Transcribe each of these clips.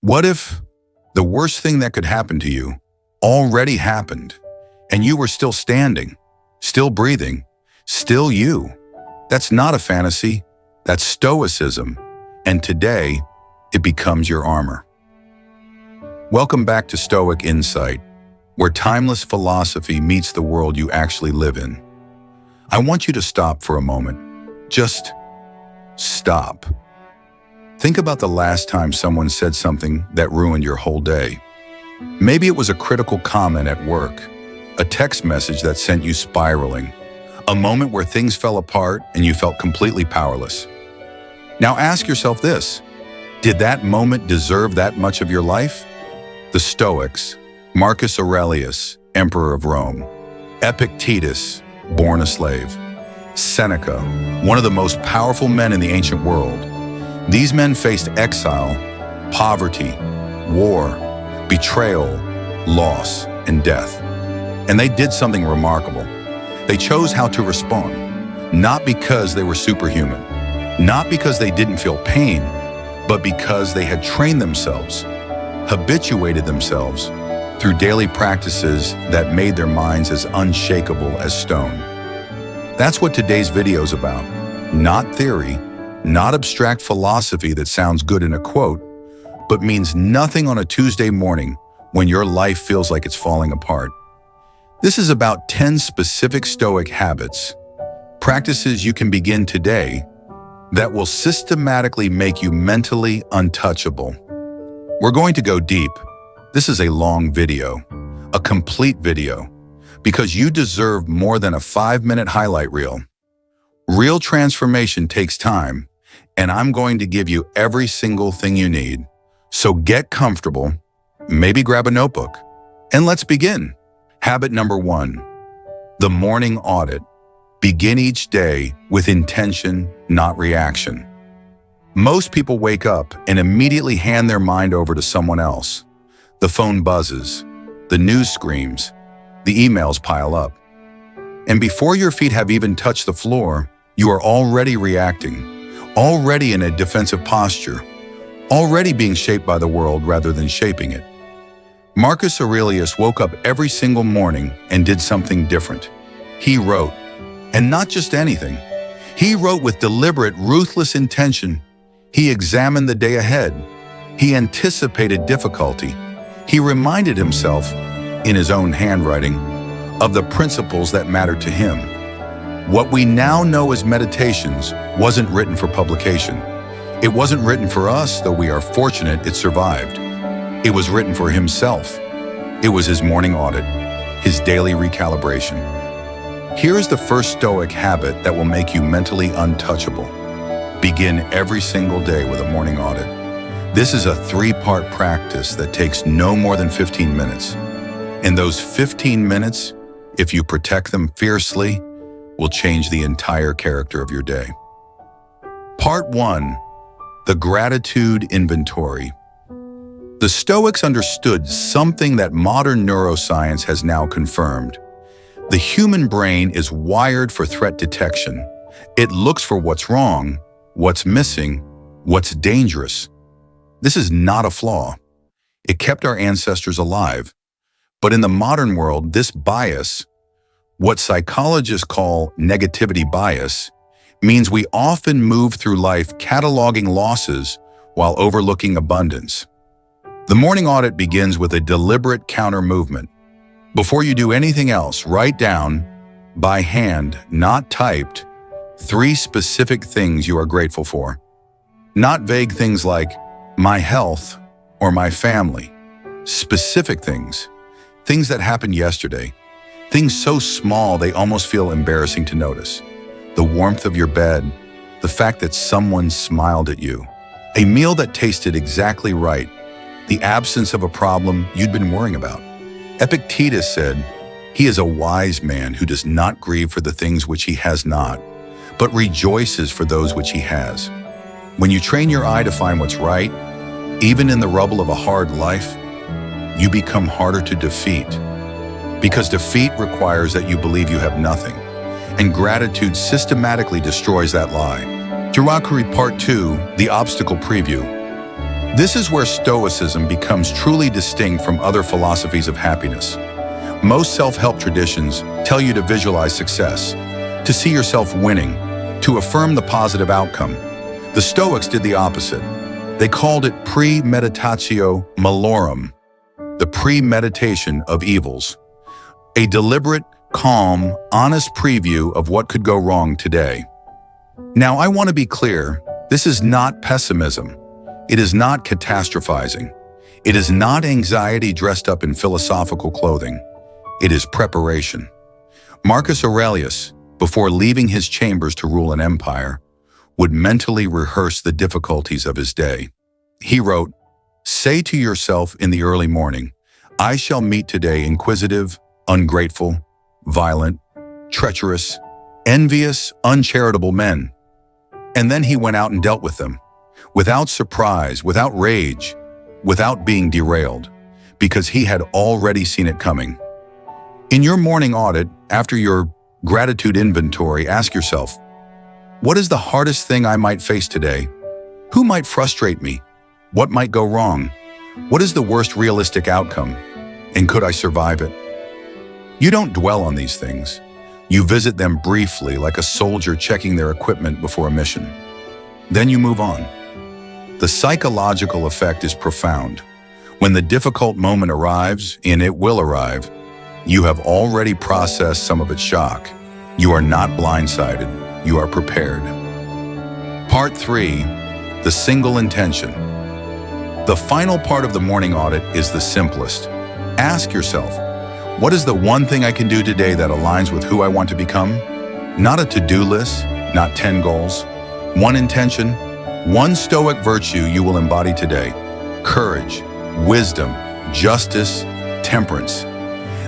What if the worst thing that could happen to you already happened and you were still standing, still breathing, still you? That's not a fantasy, that's Stoicism, and today it becomes your armor. Welcome back to Stoic Insight, where timeless philosophy meets the world you actually live in. I want you to stop for a moment. Just stop. Think about the last time someone said something that ruined your whole day. Maybe it was a critical comment at work, a text message that sent you spiraling, a moment where things fell apart and you felt completely powerless. Now ask yourself this: did that moment deserve that much of your life? The Stoics, Marcus Aurelius, Emperor of Rome, Epictetus, born a slave, Seneca, one of the most powerful men in the ancient world. These men faced exile, poverty, war, betrayal, loss, and death. And they did something remarkable. They chose how to respond, not because they were superhuman, not because they didn't feel pain, but because they had trained themselves, habituated themselves through daily practices that made their minds as unshakable as stone. That's what today's video is about. Not theory, not abstract philosophy that sounds good in a quote, but means nothing on a Tuesday morning when your life feels like it's falling apart. This is about 10 specific Stoic habits, practices you can begin today that will systematically make you mentally untouchable. We're going to go deep. This is a long video, a complete video, because you deserve more than a 5-minute highlight reel. Real transformation takes time, and I'm going to give you every single thing you need. So get comfortable, maybe grab a notebook, and let's begin. Habit number 1, the morning audit. Begin each day with intention, not reaction. Most people wake up and immediately hand their mind over to someone else. The phone buzzes, the news screams, the emails pile up. And before your feet have even touched the floor, you are already reacting, already in a defensive posture, already being shaped by the world rather than shaping it. Marcus Aurelius woke up every single morning and did something different. He wrote, and not just anything. He wrote with deliberate, ruthless intention. He examined the day ahead. He anticipated difficulty. He reminded himself, in his own handwriting, of the principles that mattered to him. What we now know as meditations wasn't written for publication. It wasn't written for us, though we are fortunate it survived. It was written for himself. It was his morning audit, his daily recalibration. Here is the first Stoic habit that will make you mentally untouchable. Begin every single day with a morning audit. This is a 3-part practice that takes no more than 15 minutes. And those 15 minutes, if you protect them fiercely, will change the entire character of your day. Part 1, the gratitude inventory. The Stoics understood something that modern neuroscience has now confirmed. The human brain is wired for threat detection. It looks for what's wrong, what's missing, what's dangerous. This is not a flaw. It kept our ancestors alive. But in the modern world, this bias, what psychologists call negativity bias, means we often move through life cataloging losses while overlooking abundance. The morning audit begins with a deliberate counter movement. Before you do anything else, write down, by hand, not typed, 3 specific things you are grateful for. Not vague things like my health or my family. Specific things. Things that happened yesterday. Things so small they almost feel embarrassing to notice. The warmth of your bed. The fact that someone smiled at you. A meal that tasted exactly right. The absence of a problem you'd been worrying about. Epictetus said, "He is a wise man who does not grieve for the things which he has not, but rejoices for those which he has." When you train your eye to find what's right, even in the rubble of a hard life, you become harder to defeat. Because defeat requires that you believe you have nothing, and gratitude systematically destroys that lie. Through Akari Part 2, the obstacle preview. This is where Stoicism becomes truly distinct from other philosophies of happiness. Most self-help traditions tell you to visualize success, to see yourself winning, to affirm the positive outcome. The Stoics did the opposite. They called it premeditatio malorum, the premeditation of evils, a deliberate, calm, honest preview of what could go wrong today. Now, I want to be clear, this is not pessimism. It is not catastrophizing. It is not anxiety dressed up in philosophical clothing. It is preparation. Marcus Aurelius, before leaving his chambers to rule an empire, would mentally rehearse the difficulties of his day. He wrote, "Say to yourself in the early morning, I shall meet today inquisitive, ungrateful, violent, treacherous, envious, uncharitable men." And then he went out and dealt with them, without surprise, without rage, without being derailed, because he had already seen it coming. In your morning audit, after your gratitude inventory, ask yourself, what is the hardest thing I might face today? Who might frustrate me? What might go wrong? What is the worst realistic outcome? And could I survive it? You don't dwell on these things. You visit them briefly, like a soldier checking their equipment before a mission. Then you move on. The psychological effect is profound. When the difficult moment arrives, and it will arrive, you have already processed some of its shock. You are not blindsided. You are prepared. Part 3, the single intention. The final part of the morning audit is the simplest. Ask yourself, what is the one thing I can do today that aligns with who I want to become? Not a to-do list, not 10 goals. One intention, one Stoic virtue you will embody today. Courage, wisdom, justice, temperance.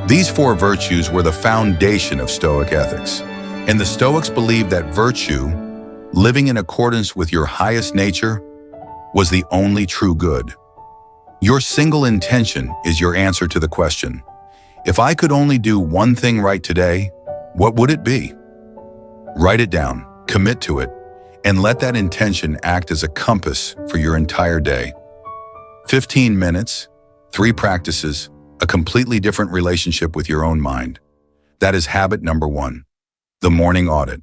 These 4 virtues were the foundation of Stoic ethics. And the Stoics believed that virtue, living in accordance with your highest nature, was the only true good. Your single intention is your answer to the question, if I could only do one thing right today, what would it be? Write it down, commit to it, and let that intention act as a compass for your entire day. 15 minutes, 3 practices, a completely different relationship with your own mind. That is habit number 1, the morning audit.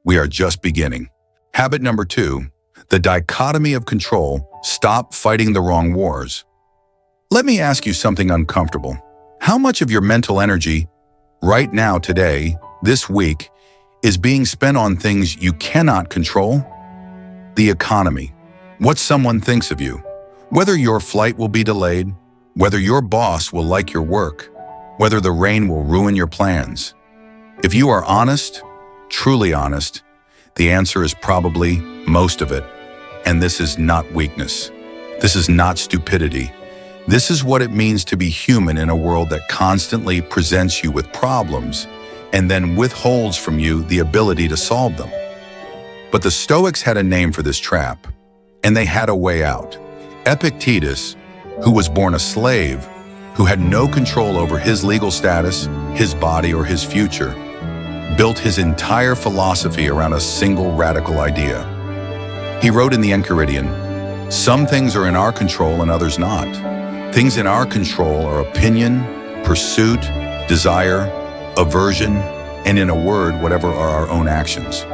We are just beginning. Habit number 2, the dichotomy of control. Stop fighting the wrong wars. Let me ask you something uncomfortable. How much of your mental energy, right now, today, this week, is being spent on things you cannot control? The economy, what someone thinks of you, whether your flight will be delayed, whether your boss will like your work, whether the rain will ruin your plans. If you are honest, truly honest, the answer is probably most of it. And this is not weakness. This is not stupidity. This is what it means to be human in a world that constantly presents you with problems and then withholds from you the ability to solve them. But the Stoics had a name for this trap, and they had a way out. Epictetus, who was born a slave, who had no control over his legal status, his body, or his future, built his entire philosophy around a single radical idea. He wrote in the Enchiridion, "Some things are in our control and others not. Things in our control are opinion, pursuit, desire, aversion, and in a word, whatever are our own actions.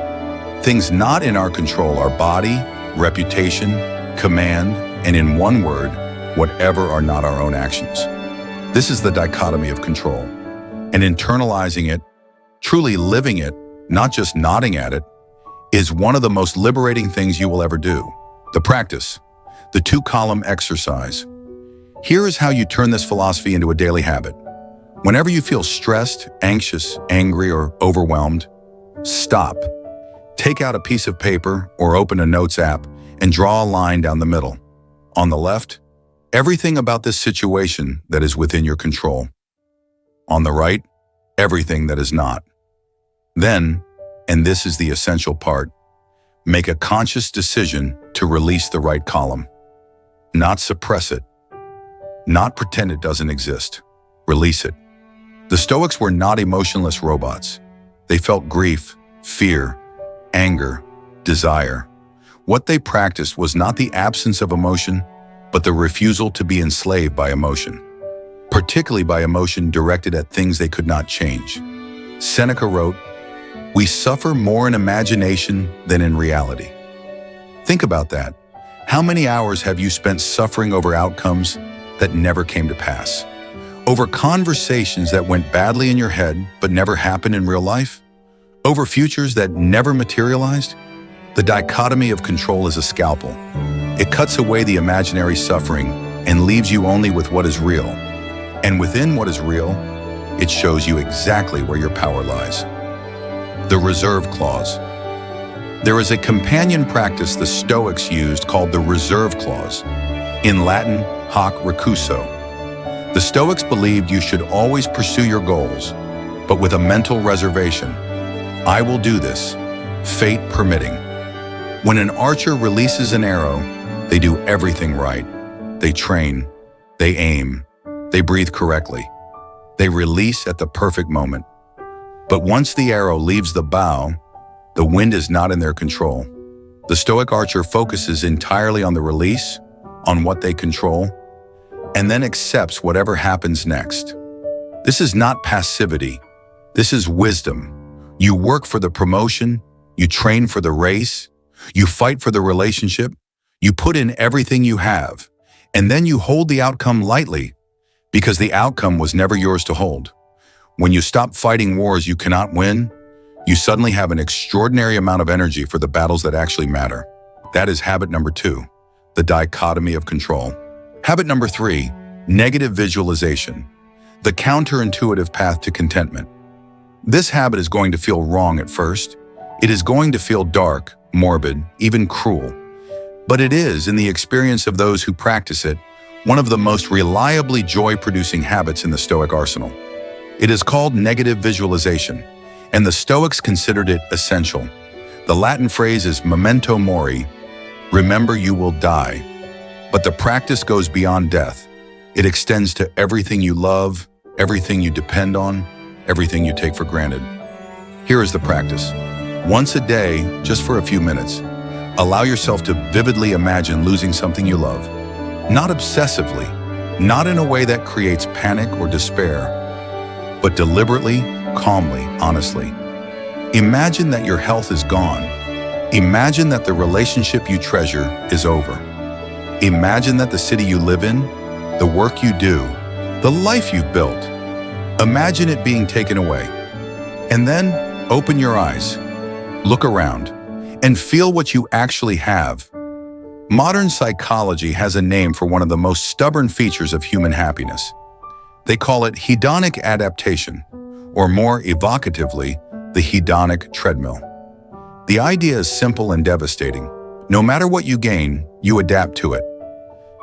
Things not in our control are body, reputation, command, and in one word, whatever are not our own actions." This is the dichotomy of control. And internalizing it, truly living it, not just nodding at it, is one of the most liberating things you will ever do. The practice, the 2-column exercise. Here is how you turn this philosophy into a daily habit. Whenever you feel stressed, anxious, angry, or overwhelmed, stop. Take out a piece of paper or open a notes app and draw a line down the middle. On the left, everything about this situation that is within your control. On the right, everything that is not. Then, and this is the essential part, make a conscious decision to release the right column. Not suppress it. Not pretend it doesn't exist. Release it. The Stoics were not emotionless robots. They felt grief, fear, anger, desire. What they practiced was not the absence of emotion, but the refusal to be enslaved by emotion, particularly by emotion directed at things they could not change. Seneca wrote, "We suffer more in imagination than in reality." Think about that. How many hours have you spent suffering over outcomes that never came to pass? Over conversations that went badly in your head but never happened in real life? Over futures that never materialized? The dichotomy of control is a scalpel. It cuts away the imaginary suffering and leaves you only with what is real. And within what is real, it shows you exactly where your power lies. The reserve clause. There is a companion practice the Stoics used called the reserve clause, in Latin, hoc recuso. The Stoics believed you should always pursue your goals, but with a mental reservation. I will do this, fate permitting. When an archer releases an arrow, they do everything right. They train, they aim, they breathe correctly. They release at the perfect moment. But once the arrow leaves the bow, the wind is not in their control. The Stoic archer focuses entirely on the release, on what they control, and then accepts whatever happens next. This is not passivity. This is wisdom. You work for the promotion, you train for the race, you fight for the relationship, you put in everything you have, and then you hold the outcome lightly because the outcome was never yours to hold. When you stop fighting wars you cannot win, you suddenly have an extraordinary amount of energy for the battles that actually matter. That is habit number 2, the dichotomy of control. Habit number 3, negative visualization, the counterintuitive path to contentment. This habit is going to feel wrong at first. It is going to feel dark, morbid, even cruel. But it is, in the experience of those who practice it, one of the most reliably joy-producing habits in the Stoic arsenal. It is called negative visualization, and the Stoics considered it essential. The Latin phrase is memento mori, remember you will die. But the practice goes beyond death. It extends to everything you love, everything you depend on, everything you take for granted. Here is the practice. Once a day, just for a few minutes, allow yourself to vividly imagine losing something you love. Not obsessively, not in a way that creates panic or despair, but deliberately, calmly, honestly. Imagine that your health is gone. Imagine that the relationship you treasure is over. Imagine that the city you live in, the work you do, the life you've built, imagine it being taken away. And then open your eyes, look around, and feel what you actually have. Modern psychology has a name for one of the most stubborn features of human happiness. They call it hedonic adaptation, or more evocatively, the hedonic treadmill. The idea is simple and devastating. No matter what you gain, you adapt to it.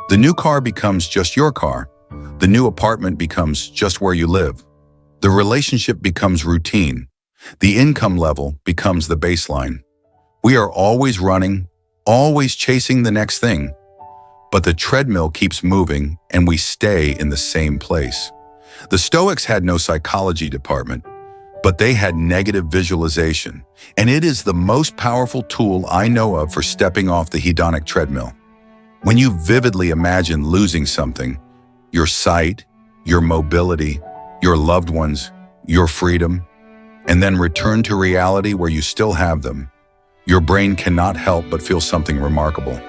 The new car becomes just your car. The new apartment becomes just where you live. The relationship becomes routine. The income level becomes the baseline. We are always running, always chasing the next thing. But the treadmill keeps moving and we stay in the same place. The Stoics had no psychology department, but they had negative visualization, and it is the most powerful tool I know of for stepping off the hedonic treadmill. When you vividly imagine losing something, your sight, your mobility, your loved ones, your freedom, and then return to reality where you still have them, your brain cannot help but feel something remarkable.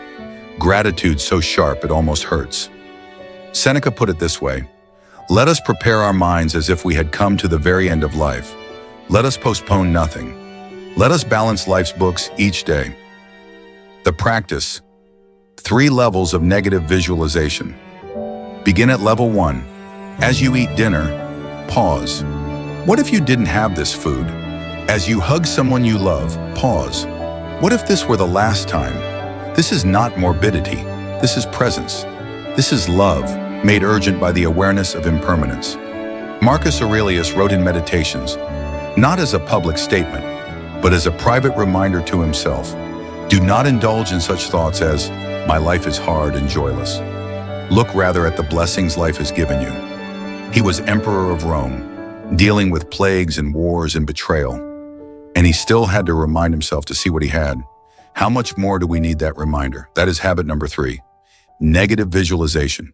Gratitude so sharp it almost hurts. Seneca put it this way, "Let us prepare our minds as if we had come to the very end of life. Let us postpone nothing. Let us balance life's books each day." The practice. 3 levels of negative visualization. Begin at level 1. As you eat dinner, pause. What if you didn't have this food? As you hug someone you love, pause. What if this were the last time? This is not morbidity. This is presence. This is love, made urgent by the awareness of impermanence. Marcus Aurelius wrote in Meditations, not as a public statement, but as a private reminder to himself, do not indulge in such thoughts as, my life is hard and joyless. Look rather at the blessings life has given you. He was emperor of Rome, dealing with plagues and wars and betrayal, and he still had to remind himself to see what he had. How much more do we need that reminder? That is habit number 3. negative visualization.